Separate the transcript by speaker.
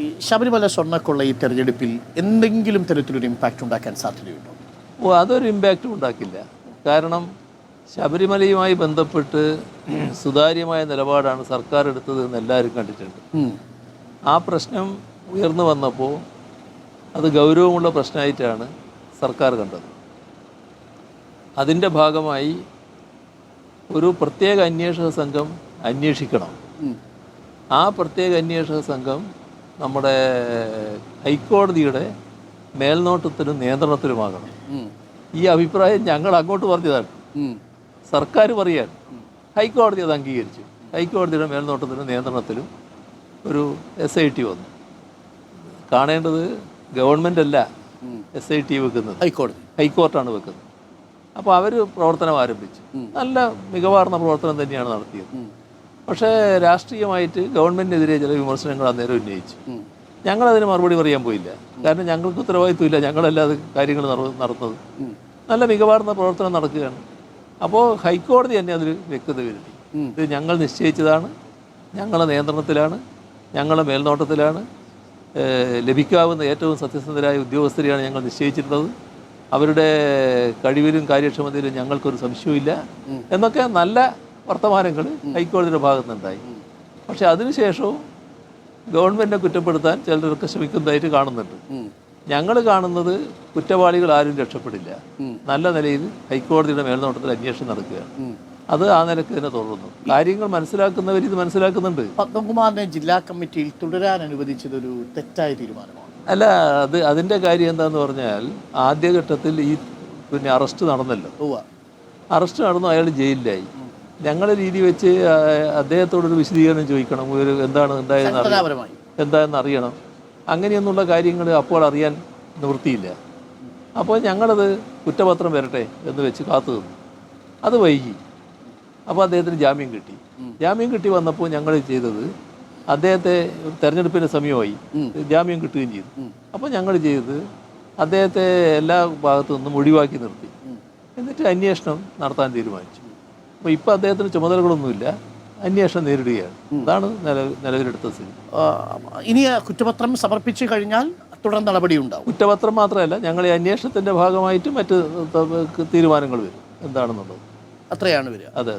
Speaker 1: ഈ ശബരിമല സ്വർണ്ണക്കൊള്ള ഈ തെരഞ്ഞെടുപ്പിൽ എന്തെങ്കിലും തരത്തിലൊരു ഇമ്പാക്റ്റ് ഉണ്ടാക്കാൻ സാധ്യതയുണ്ടോ?
Speaker 2: അതൊരു ഇമ്പാക്റ്റും ഉണ്ടാക്കില്ല. കാരണം ശബരിമലയുമായി ബന്ധപ്പെട്ട് സുതാര്യമായ നിലപാടാണ് സർക്കാർ എടുത്തത് എന്ന് എല്ലാവരും കണ്ടിട്ടുണ്ട്. ആ പ്രശ്നം ഉയർന്നു വന്നപ്പോൾ അത് ഗൗരവമുള്ള പ്രശ്നമായിട്ടാണ് സർക്കാർ കണ്ടത്. അതിൻ്റെ ഭാഗമായി ഒരു പ്രത്യേക അന്വേഷക സംഘം അന്വേഷിക്കണം. ആ പ്രത്യേക അന്വേഷക സംഘം നമ്മുടെ ഹൈക്കോടതിയുടെ മേൽനോട്ടത്തിലും നിയന്ത്രണത്തിലുമാകണം. ഈ അഭിപ്രായം ഞങ്ങൾ അങ്ങോട്ട് പറഞ്ഞതാണ്. സർക്കാർ പറയാണ്, ഹൈക്കോടതി അത് അംഗീകരിച്ചു. ഹൈക്കോടതിയുടെ മേൽനോട്ടത്തിലും നിയന്ത്രണത്തിലും ഒരു SIT വന്നു. കാണേണ്ടത് ഗവൺമെൻറ് അല്ല SIT വെക്കുന്നത്, ഹൈക്കോർട്ടാണ് വെക്കുന്നത്. അപ്പോൾ അവർ പ്രവർത്തനം ആരംഭിച്ചു. നല്ല മികവാർന്ന പ്രവർത്തനം തന്നെയാണ് നടത്തിയത്. പക്ഷേ രാഷ്ട്രീയമായിട്ട് ഗവൺമെൻറ്റിനെതിരെ ചില വിമർശനങ്ങൾ അന്നേരം ഉന്നയിച്ചു. ഞങ്ങളതിന് മറുപടി പറയാൻ പോയില്ല. കാരണം ഞങ്ങൾക്ക് ഉത്തരവാദിത്വമില്ല, ഞങ്ങളല്ലാതെ കാര്യങ്ങൾ നടത്തുന്നത്. നല്ല മികവാർന്ന പ്രവർത്തനം നടക്കുകയാണ്. അപ്പോൾ ഹൈക്കോടതി തന്നെ അതിൽ വ്യക്തത വരുത്തി. ഇത് ഞങ്ങൾ നിശ്ചയിച്ചതാണ്, ഞങ്ങളുടെ നിയന്ത്രണത്തിലാണ്, ഞങ്ങളുടെ മേൽനോട്ടത്തിലാണ്, ലഭിക്കാവുന്ന ഏറ്റവും സത്യസന്ധരായ ഉദ്യോഗസ്ഥരെയാണ് ഞങ്ങൾ നിശ്ചയിച്ചിട്ടുള്ളത്. അവരുടെ കഴിവിലും കാര്യക്ഷമതയിലും ഞങ്ങൾക്കൊരു സംശയമില്ല എന്നൊക്കെ നല്ല വർത്തമാനങ്ങൾ ഹൈക്കോടതിയുടെ ഭാഗത്തുനിന്നുണ്ടായി. പക്ഷെ അതിനുശേഷവും ഗവൺമെൻറ്റിനെ കുറ്റപ്പെടുത്താൻ ചിലരൊക്കെ ശ്രമിക്കുന്നതായിട്ട് കാണുന്നുണ്ട്. ഞങ്ങൾ കാണുന്നത് കുറ്റവാളികൾ ആരും രക്ഷപ്പെടില്ല. നല്ല നിലയിൽ ഹൈക്കോടതിയുടെ മേൽനോട്ടത്തിൽ അന്വേഷണം നടക്കുകയാണ്. അത് ആ നിലക്ക് തന്നെ തുടരുന്നു. കാര്യങ്ങൾ മനസ്സിലാക്കുന്നവർ ഇത് മനസ്സിലാക്കുന്നുണ്ട്.
Speaker 1: പത്മകുമാറിനെ ജില്ലാ കമ്മിറ്റിയിൽ തുടരാൻ അനുവദിച്ചതൊരു തെറ്റായ തീരുമാനമാണ്.
Speaker 2: അല്ല, അതിൻ്റെ കാര്യം എന്താണെന്ന് പറഞ്ഞാൽ ആദ്യഘട്ടത്തിൽ ഈ അറസ്റ്റ് നടന്നല്ലോ. അറസ്റ്റ് നടന്നു, അയാൾ ജയിലിലായി. ഞങ്ങളുടെ രീതി വെച്ച് അദ്ദേഹത്തോടൊരു വിശദീകരണം ചോദിക്കണം, ഒരു എന്താണ് എന്താണെന്ന് അറിയണം. അങ്ങനെയൊന്നുള്ള കാര്യങ്ങൾ അപ്പോൾ അറിയാൻ നിവൃത്തിയില്ല. അപ്പോൾ ഞങ്ങളത് കുറ്റപത്രം വരട്ടെ എന്ന് വെച്ച് കാത്തു നിന്നു. അത് വൈകി. അപ്പോൾ അദ്ദേഹത്തിന് ജാമ്യം കിട്ടി. ജാമ്യം കിട്ടി വന്നപ്പോൾ ഞങ്ങൾ ചെയ്തത്, അദ്ദേഹത്തെ തെരഞ്ഞെടുപ്പിൻ്റെ സമയമായി, ജാമ്യം കിട്ടുകയും ചെയ്തു. അപ്പോൾ ഞങ്ങൾ ചെയ്തത് അദ്ദേഹത്തെ എല്ലാ ഭാഗത്തു നിന്നും ഒഴിവാക്കി നിർത്തി. എന്നിട്ട് അന്വേഷണം നടത്താൻ തീരുമാനിച്ചു. അപ്പോൾ ഇപ്പോൾ അദ്ദേഹത്തിന് ചുമതലകളൊന്നുമില്ല, അന്വേഷണം നേരിടുകയാണ്. അതാണ് നിലവിലെടുത്ത സ്ഥിതി.
Speaker 1: ഇനി കുറ്റപത്രം സമർപ്പിച്ചു കഴിഞ്ഞാൽ തുടർ നടപടി ഉണ്ടാവും.
Speaker 2: കുറ്റപത്രം മാത്രമല്ല, ഞങ്ങൾ ഈ അന്വേഷണത്തിൻ്റെ ഭാഗമായിട്ട് മറ്റ് തീരുമാനങ്ങൾ വരും എന്താണെന്നുള്ളത്.
Speaker 1: അത്രയാണ് വരിക.
Speaker 2: അതെ.